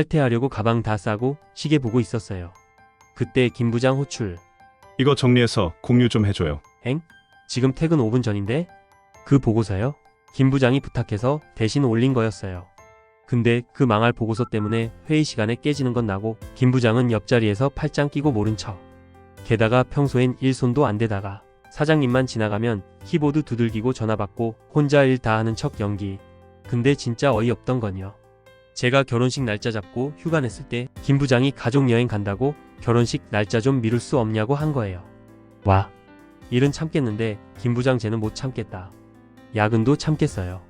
칼퇴하려고 가방 다 싸고 시계 보고 있었어요. 그때 김 부장 호출. 이거 정리해서 공유 좀 해줘요. 엥? 지금 퇴근 5분 전인데? 그 보고서요? 김 부장이 부탁해서 대신 올린 거였어요. 근데 그 망할 보고서 때문에 회의 시간에 깨지는 건 나고 김 부장은 옆자리에서 팔짱 끼고 모른 척. 게다가 평소엔 일손도 안 대다가 사장님만 지나가면 키보드 두들기고 전화 받고 혼자 일 다 하는 척 연기. 근데 진짜 어이없던 건요. 제가 결혼식 날짜 잡고 휴가 냈을 때 김 부장이 가족여행 간다고 결혼식 날짜 좀 미룰 수 없냐고 한 거예요. 와. 일은 참겠는데 김 부장 쟤는 못 참겠다. 야근도 참겠어요.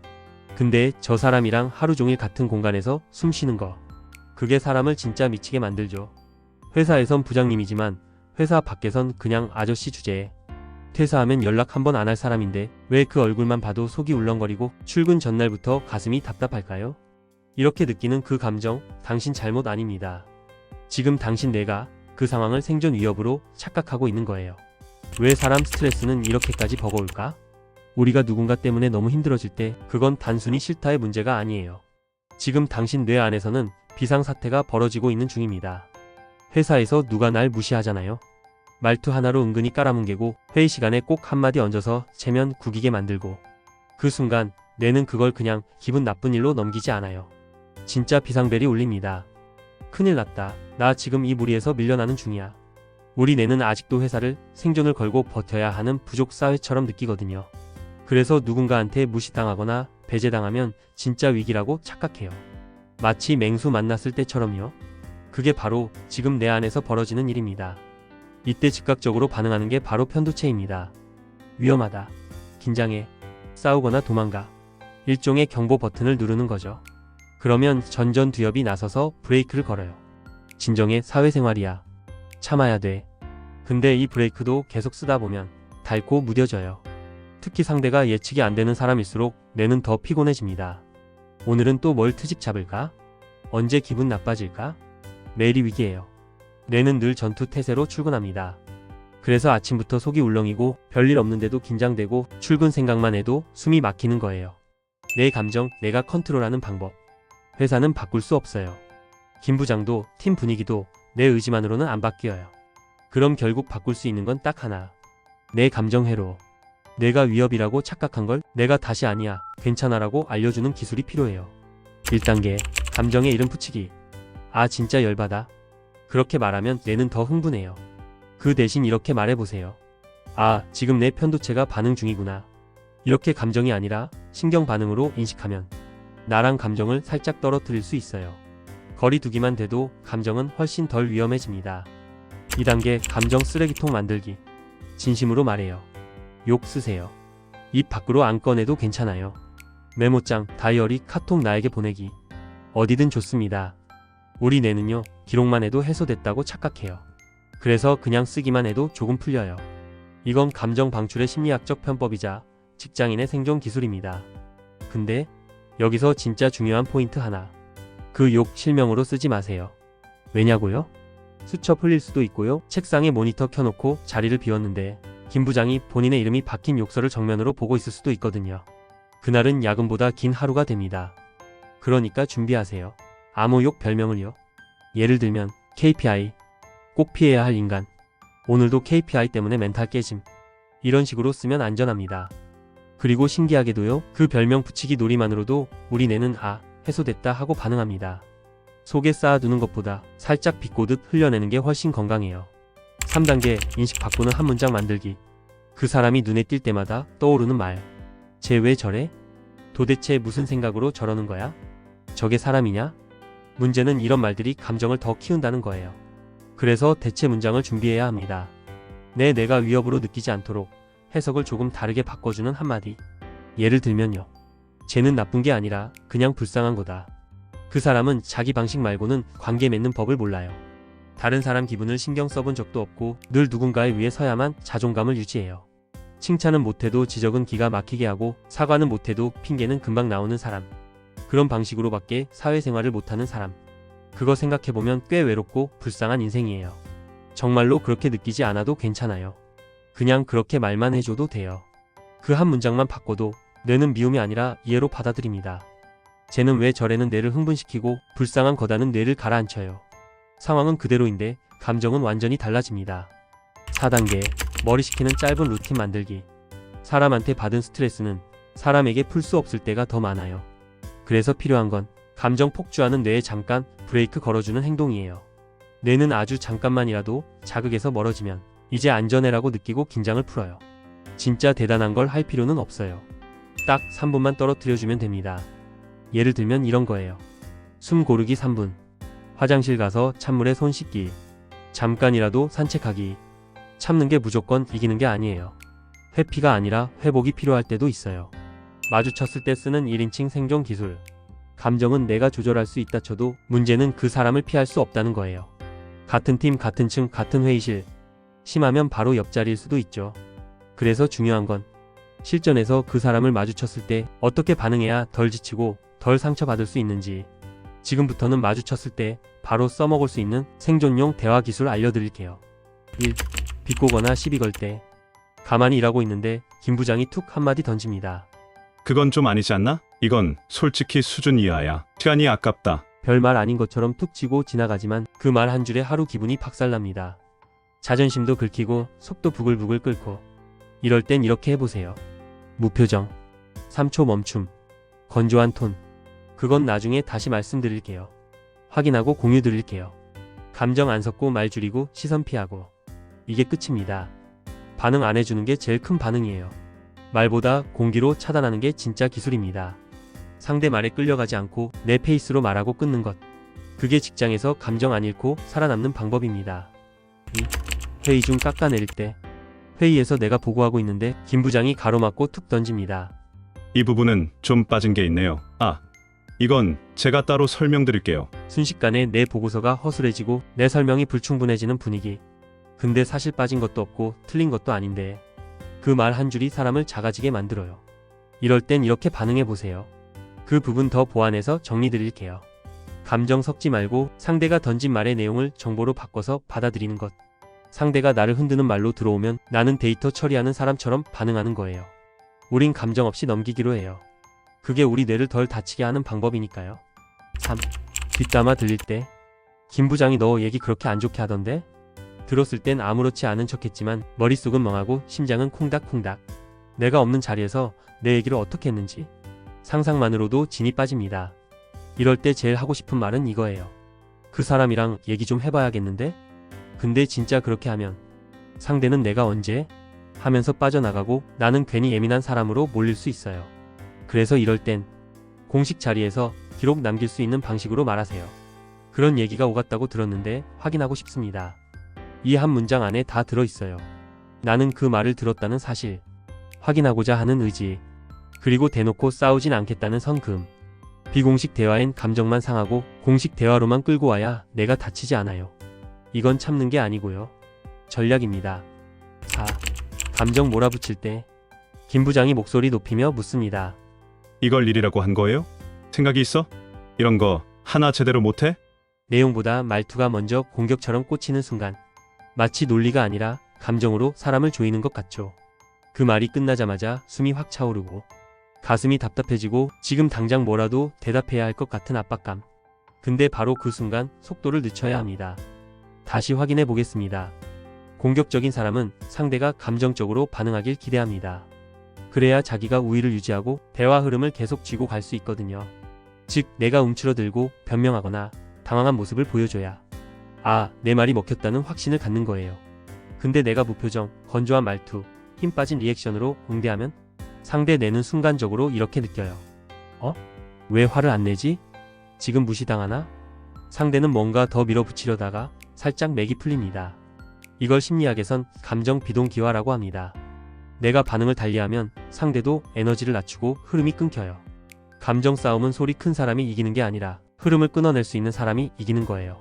근데 저 사람이랑 하루 종일 같은 공간에서 숨 쉬는 거. 그게 사람을 진짜 미치게 만들죠. 회사에선 부장님이지만 회사 밖에선 그냥 아저씨 주제에. 퇴사하면 연락 한 번 안 할 사람인데 왜 그 얼굴만 봐도 속이 울렁거리고 출근 전날부터 가슴이 답답할까요? 이렇게 느끼는 그 감정, 당신 잘못 아닙니다. 지금 당신 내가 그 상황을 생존 위협으로 착각하고 있는 거예요. 왜 사람 스트레스는 이렇게까지 버거울까? 우리가 누군가 때문에 너무 힘들어질 때 그건 단순히 싫다의 문제가 아니에요. 지금 당신 뇌 안에서는 비상사태가 벌어지고 있는 중입니다. 회사에서 누가 날 무시하잖아요. 말투 하나로 은근히 깔아뭉개고 회의 시간에 꼭 한마디 얹어서 체면 구기게 만들고 그 순간 뇌는 그걸 그냥 기분 나쁜 일로 넘기지 않아요. 진짜 비상벨이 울립니다. 큰일 났다. 나 지금 이 무리에서 밀려나는 중이야. 우리 뇌는 아직도 회사를 생존을 걸고 버텨야 하는 부족 사회처럼 느끼거든요. 그래서 누군가한테 무시당하거나 배제당하면 진짜 위기라고 착각해요. 마치 맹수 만났을 때처럼요. 그게 바로 지금 내 안에서 벌어지는 일입니다. 이때 즉각적으로 반응하는 게 바로 편도체입니다. 위험하다. 긴장해. 싸우거나 도망가. 일종의 경보 버튼을 누르는 거죠. 그러면 전전두엽이 나서서 브레이크를 걸어요. 진정해, 사회생활이야. 참아야 돼. 근데 이 브레이크도 계속 쓰다 보면 닳고 무뎌져요. 특히 상대가 예측이 안 되는 사람일수록 뇌는 더 피곤해집니다. 오늘은 또 뭘 트집 잡을까? 언제 기분 나빠질까? 매일이 위기예요. 뇌는 늘 전투 태세로 출근합니다. 그래서 아침부터 속이 울렁이고 별일 없는데도 긴장되고 출근 생각만 해도 숨이 막히는 거예요. 내 감정, 내가 컨트롤하는 방법. 회사는 바꿀 수 없어요. 김 부장도 팀 분위기도 내 의지만으로는 안 바뀌어요. 그럼 결국 바꿀 수 있는 건 딱 하나. 내 감정 회로. 내가 위협이라고 착각한 걸 내가 다시 아니야, 괜찮아라고 알려주는 기술이 필요해요. 1단계, 감정의 이름 붙이기. 아, 진짜 열받아. 그렇게 말하면 뇌는 더 흥분해요. 그 대신 이렇게 말해보세요. 아, 지금 내 편도체가 반응 중이구나. 이렇게 감정이 아니라 신경 반응으로 인식하면 나랑 감정을 살짝 떨어뜨릴 수 있어요. 거리 두기만 돼도 감정은 훨씬 덜 위험해집니다. 2단계, 감정 쓰레기통 만들기. 진심으로 말해요. 욕 쓰세요. 입 밖으로 안 꺼내도 괜찮아요. 메모장, 다이어리, 카톡 나에게 보내기. 어디든 좋습니다. 우리 뇌는요, 기록만 해도 해소됐다고 착각해요. 그래서 그냥 쓰기만 해도 조금 풀려요. 이건 감정 방출의 심리학적 편법이자 직장인의 생존 기술입니다. 근데 여기서 진짜 중요한 포인트 하나. 그 욕 실명으로 쓰지 마세요. 왜냐고요? 수첩 흘릴 수도 있고요. 책상에 모니터 켜놓고 자리를 비웠는데 김 부장이 본인의 이름이 박힌 욕설을 정면으로 보고 있을 수도 있거든요. 그날은 야근보다 긴 하루가 됩니다. 그러니까 준비하세요. 아무 욕 별명을요. 예를 들면 KPI, 꼭 피해야 할 인간, 오늘도 KPI 때문에 멘탈 깨짐. 이런 식으로 쓰면 안전합니다. 그리고 신기하게도요, 그 별명 붙이기 놀이만으로도 우리 뇌는 아, 해소됐다 하고 반응합니다. 속에 쌓아두는 것보다 살짝 비꼬듯 흘려내는 게 훨씬 건강해요. 3단계, 인식 바꾸는 한 문장 만들기. 그 사람이 눈에 띌 때마다 떠오르는 말. 쟤 왜 저래? 도대체 무슨 생각으로 저러는 거야? 저게 사람이냐? 문제는 이런 말들이 감정을 더 키운다는 거예요. 그래서 대체 문장을 준비해야 합니다. 내가 위협으로 느끼지 않도록 해석을 조금 다르게 바꿔주는 한마디. 예를 들면요. 쟤는 나쁜 게 아니라 그냥 불쌍한 거다. 그 사람은 자기 방식 말고는 관계 맺는 법을 몰라요. 다른 사람 기분을 신경 써본 적도 없고 늘 누군가에 위해 서야만 자존감을 유지해요. 칭찬은 못해도 지적은 기가 막히게 하고 사과는 못해도 핑계는 금방 나오는 사람. 그런 방식으로밖에 사회생활을 못하는 사람. 그거 생각해보면 꽤 외롭고 불쌍한 인생이에요. 정말로 그렇게 느끼지 않아도 괜찮아요. 그냥 그렇게 말만 해줘도 돼요. 그 한 문장만 바꿔도 뇌는 미움이 아니라 이해로 받아들입니다. 쟤는 왜 저래는 뇌를 흥분시키고 불쌍한 거다는 뇌를 가라앉혀요. 상황은 그대로인데 감정은 완전히 달라집니다. 4단계 머리식히는 짧은 루틴 만들기. 사람한테 받은 스트레스는 사람에게 풀 수 없을 때가 더 많아요. 그래서 필요한 건 감정 폭주하는 뇌에 잠깐 브레이크 걸어주는 행동이에요. 뇌는 아주 잠깐만이라도 자극에서 멀어지면 이제 안전해라고 느끼고 긴장을 풀어요. 진짜 대단한 걸 할 필요는 없어요. 딱 3분만 떨어뜨려주면 됩니다. 예를 들면 이런 거예요. 숨 고르기 3분, 화장실 가서 찬물에 손 씻기, 잠깐이라도 산책하기. 참는 게 무조건 이기는 게 아니에요. 회피가 아니라 회복이 필요할 때도 있어요. 마주쳤을 때 쓰는 1인칭 생존 기술. 감정은 내가 조절할 수 있다 쳐도 문제는 그 사람을 피할 수 없다는 거예요. 같은 팀, 같은 층, 같은 회의실. 심하면 바로 옆자리일 수도 있죠. 그래서 중요한 건 실전에서 그 사람을 마주쳤을 때 어떻게 반응해야 덜 지치고 덜 상처받을 수 있는지. 지금부터는 마주쳤을 때 바로 써먹을 수 있는 생존용 대화 기술 알려드릴게요. 1. 비꼬거나 시비 걸 때. 가만히 일하고 있는데 김 부장이 툭 한마디 던집니다. 그건 좀 아니지 않나? 이건 솔직히 수준 이하야. 시간이 아깝다. 별말 아닌 것처럼 툭 치고 지나가지만 그 말 한 줄에 하루 기분이 박살납니다. 자존심도 긁히고 속도 부글부글 끓고. 이럴 땐 이렇게 해보세요. 무표정, 3초 멈춤, 건조한 톤. 그건 나중에 다시 말씀드릴게요. 확인하고 공유 드릴게요. 감정 안 섞고 말 줄이고 시선 피하고. 이게 끝입니다. 반응 안 해주는 게 제일 큰 반응이에요. 말보다 공기로 차단하는 게 진짜 기술입니다. 상대 말에 끌려가지 않고 내 페이스로 말하고 끊는 것. 그게 직장에서 감정 안 잃고 살아남는 방법입니다. 2. 회의 중 깎아내릴 때. 회의에서 내가 보고하고 있는데 김 부장이 가로막고 툭 던집니다. 이 부분은 좀 빠진 게 있네요. 이건 제가 따로 설명드릴게요. 순식간에 내 보고서가 허술해지고 내 설명이 불충분해지는 분위기. 근데 사실 빠진 것도 없고 틀린 것도 아닌데 그 말 한 줄이 사람을 작아지게 만들어요. 이럴 땐 이렇게 반응해 보세요. 그 부분 더 보완해서 정리 드릴게요. 감정 섞지 말고 상대가 던진 말의 내용을 정보로 바꿔서 받아들이는 것. 상대가 나를 흔드는 말로 들어오면 나는 데이터 처리하는 사람처럼 반응하는 거예요. 우린 감정 없이 넘기기로 해요. 그게 우리 뇌를 덜 다치게 하는 방법이니까요. 3. 뒷담화 들릴 때. 김 부장이 너 얘기 그렇게 안 좋게 하던데? 들었을 땐 아무렇지 않은 척했지만 머릿속은 멍하고 심장은 콩닥콩닥. 내가 없는 자리에서 내 얘기를 어떻게 했는지 상상만으로도 진이 빠집니다. 이럴 때 제일 하고 싶은 말은 이거예요. 그 사람이랑 얘기 좀 해봐야겠는데? 근데 진짜 그렇게 하면 상대는 내가 언제? 하면서 빠져나가고 나는 괜히 예민한 사람으로 몰릴 수 있어요. 그래서 이럴 땐 공식 자리에서 기록 남길 수 있는 방식으로 말하세요. 그런 얘기가 오갔다고 들었는데 확인하고 싶습니다. 이 한 문장 안에 다 들어있어요. 나는 그 말을 들었다는 사실, 확인하고자 하는 의지, 그리고 대놓고 싸우진 않겠다는 성금. 비공식 대화엔 감정만 상하고 공식 대화로만 끌고 와야 내가 다치지 않아요. 이건 참는 게 아니고요. 전략입니다. 4. 감정 몰아붙일 때. 김 부장이 목소리 높이며 묻습니다. 이걸 일이라고 한 거예요? 생각이 있어? 이런 거 하나 제대로 못해? 내용보다 말투가 먼저 공격처럼 꽂히는 순간 마치 논리가 아니라 감정으로 사람을 조이는 것 같죠. 그 말이 끝나자마자 숨이 확 차오르고 가슴이 답답해지고 지금 당장 뭐라도 대답해야 할 것 같은 압박감. 근데 바로 그 순간 속도를 늦춰야 합니다. 다시 확인해 보겠습니다. 공격적인 사람은 상대가 감정적으로 반응하길 기대합니다. 그래야 자기가 우위를 유지하고 대화 흐름을 계속 쥐고 갈 수 있거든요. 즉 내가 움츠러들고 변명하거나 당황한 모습을 보여줘야 내 말이 먹혔다는 확신을 갖는 거예요. 근데 내가 무표정, 건조한 말투, 힘 빠진 리액션으로 응대하면 상대 뇌는 순간적으로 이렇게 느껴요. 왜 화를 안 내지? 지금 무시당하나? 상대는 뭔가 더 밀어붙이려다가 살짝 맥이 풀립니다. 이걸 심리학에선 감정 비동기화라고 합니다. 내가 반응을 달리하면 상대도 에너지를 낮추고 흐름이 끊겨요. 감정 싸움은 소리 큰 사람이 이기는 게 아니라 흐름을 끊어낼 수 있는 사람이 이기는 거예요.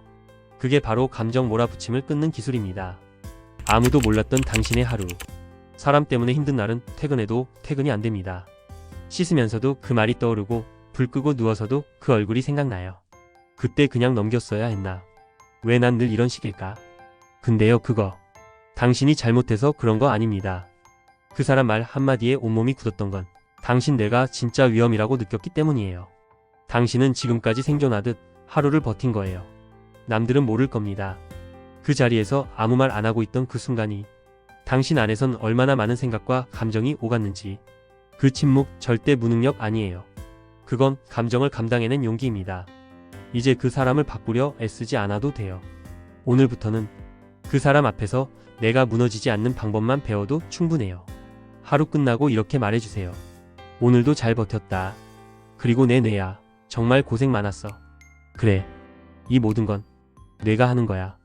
그게 바로 감정 몰아붙임을 끊는 기술입니다. 아무도 몰랐던 당신의 하루. 사람 때문에 힘든 날은 퇴근해도 퇴근이 안 됩니다. 씻으면서도 그 말이 떠오르고 불 끄고 누워서도 그 얼굴이 생각나요. 그때 그냥 넘겼어야 했나? 왜 난 늘 이런 식일까? 근데요 그거 당신이 잘못해서 그런 거 아닙니다. 그 사람 말 한마디에 온몸이 굳었던 건 당신 내가 진짜 위험이라고 느꼈기 때문이에요. 당신은 지금까지 생존하듯 하루를 버틴 거예요. 남들은 모를 겁니다. 그 자리에서 아무 말 안 하고 있던 그 순간이 당신 안에선 얼마나 많은 생각과 감정이 오갔는지. 그 침묵 절대 무능력 아니에요. 그건 감정을 감당해낸 용기입니다. 이제 그 사람을 바꾸려 애쓰지 않아도 돼요. 오늘부터는 그 사람 앞에서 내가 무너지지 않는 방법만 배워도 충분해요. 하루 끝나고 이렇게 말해주세요. 오늘도 잘 버텼다. 그리고 내 뇌야. 정말 고생 많았어. 그래. 이 모든 건 내가 하는 거야.